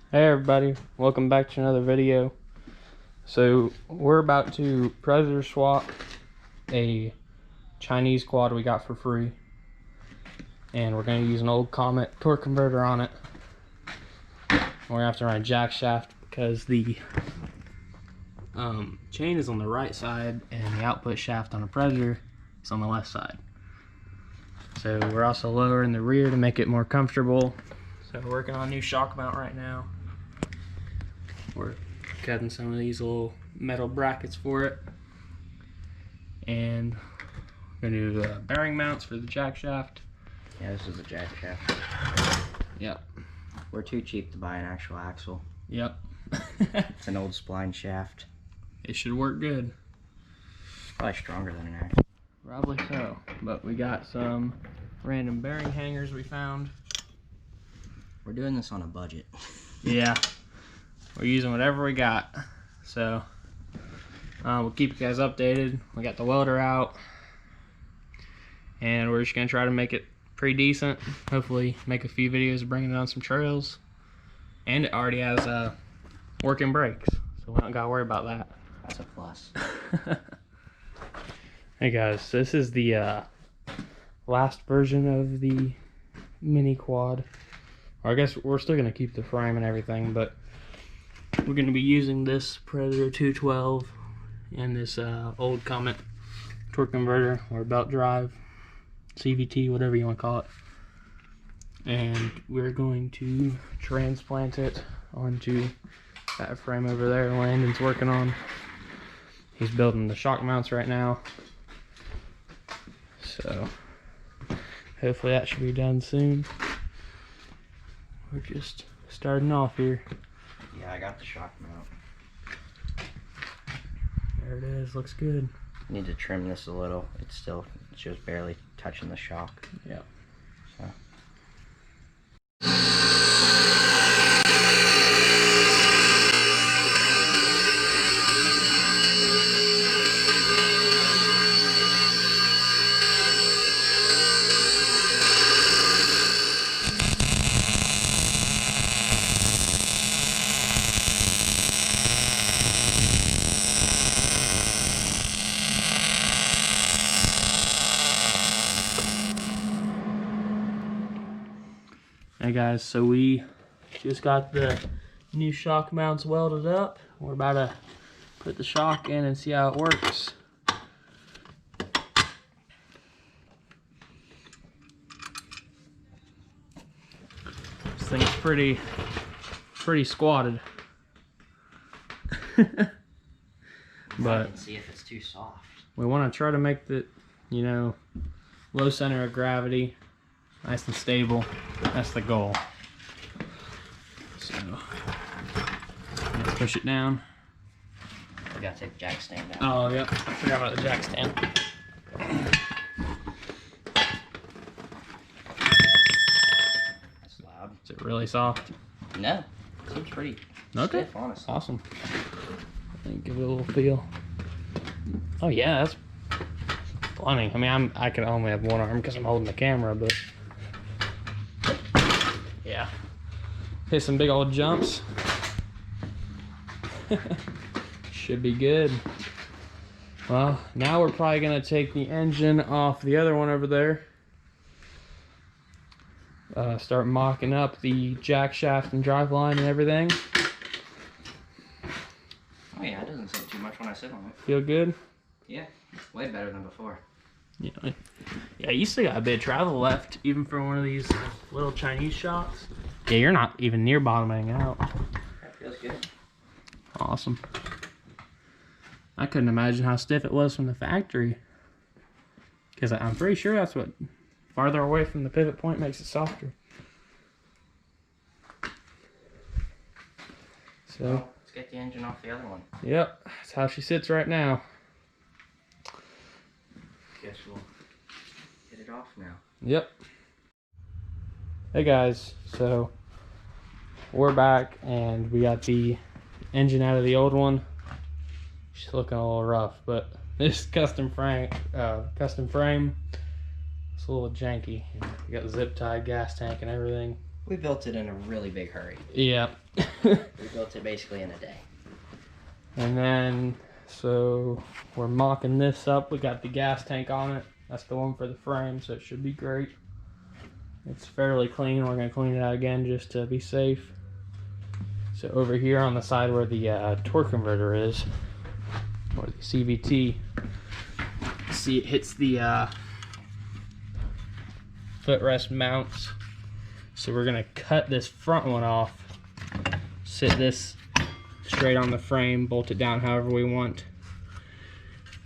Hey everybody, welcome back to another video. So we're about to predator swap a Chinese quad we got for free, and we're going to use an old Comet torque converter on it. We're going to have to run a jack shaft because the chain is on the right side and the output shaft on a Predator is on the left side. So we're also lowering the rear to make it more comfortable. So we're working on a new shock mount right now. We're cutting some of these little metal brackets for it, and we're gonna do bearing mounts for the jack shaft. Yeah, this is a jack shaft. Yep. We're too cheap to buy an actual axle. Yep. It's an old spline shaft. It should work good. Probably stronger than an axle. Probably so. But we got some random bearing hangers we found. We're doing this on a budget. Yeah. We're using whatever we got. So we'll keep you guys updated. We got the welder out, and we're just gonna try to make it pretty decent. Hopefully make a few videos bringing it on some trails. And it already has working brakes, so we don't gotta worry about that. That's a plus. Hey guys, this is the last version of the mini quad. Or I guess we're still gonna keep the frame and everything, but we're gonna be using this Predator 212 and this old Comet torque converter or belt drive, CVT, whatever you want to call it. And we're going to transplant it onto that frame over there Landon's working on. He's building the shock mounts right now. So hopefully that should be done soon. We're just starting off here. Yeah, I got the shock mount. There it is, looks good. Need to trim this a little. It's just barely touching the shock. Yep. So. Hey guys, so we just got the new shock mounts welded up. We're about to put the shock in and see how it works. This thing's pretty squatted. But see if it's too soft. We want to try to make the, low center of gravity, nice and stable. That's the goal. So let's push it down. We gotta take the jack stand out. Oh yep, I forgot about the jack stand. That's loud. Is it really soft? No, it seems pretty stiff, honestly. Awesome. I think give it a little feel. Oh yeah, that's plenty. I mean, I can only have one arm because I'm holding the camera, but yeah, hit some big old jumps. Should be good. Well, now we're probably gonna take the engine off the other one over there. Start mocking up the jack shaft and drive line and everything. Oh yeah, it doesn't sit too much when I sit on it. Feel good? Yeah, way better than before. Yeah, you still got a bit of travel left, even for one of these little Chinese shops. Yeah, you're not even near bottoming out. That feels good. Awesome. I couldn't imagine how stiff it was from the factory. Because I'm pretty sure that's what farther away from the pivot point makes it softer. So, well, let's get the engine off the other one. Yep, that's how she sits right now. Guess we'll get it off now. Yep. Hey guys, so we're back and we got the engine out of the old one. She's looking a little rough, but this custom frame, it's a little janky. You got the zip tied gas tank and everything. We built it in a really big hurry. Yeah. We built it basically in a day. And then, so we're mocking this up. We got the gas tank on it. That's the one for the frame, so it should be great. It's fairly clean. We're going to clean it out again just to be safe. So over here on the side where the torque converter is, or the CVT, see it hits the footrest mounts. So we're going to cut this front one off, sit this straight on the frame, bolt it down however we want.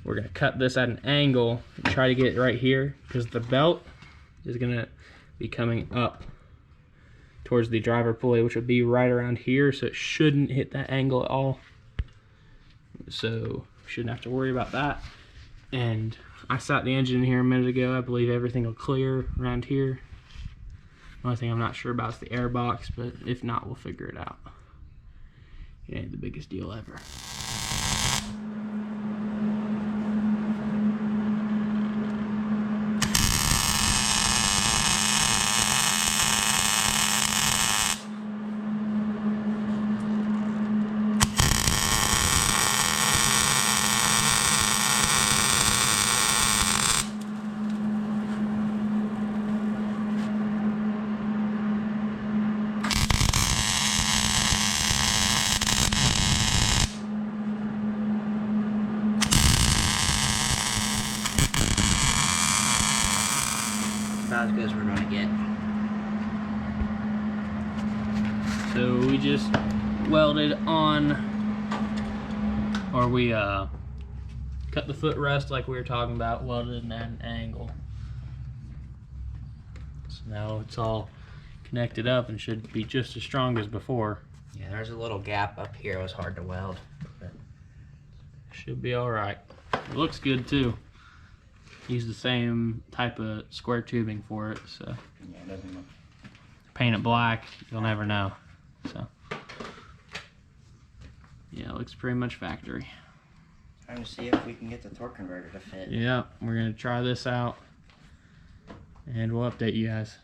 We're going to cut this at an angle and try to get it right here, because the belt is going to be coming up towards the driver pulley, which will be right around here, so it shouldn't hit that angle at all. So shouldn't have to worry about that. And I sat the engine in here a minute ago. I believe everything will clear around here. The only thing I'm not sure about is the air box, but if not, we'll figure it out. It ain't the biggest deal ever. About as good as we're going to get. So we just welded on, or we cut the footrest like we were talking about, welded at an angle. So now it's all connected up and should be just as strong as before. Yeah, there's a little gap up here. It was hard to weld. But Should be all right. It looks good too. Use the same type of square tubing for it, so yeah, it doesn't look. paint it black, you'll never know. So yeah, it looks pretty much factory. Trying to see if we can get the torque converter to fit. Yeah, we're gonna try this out and we'll update you guys.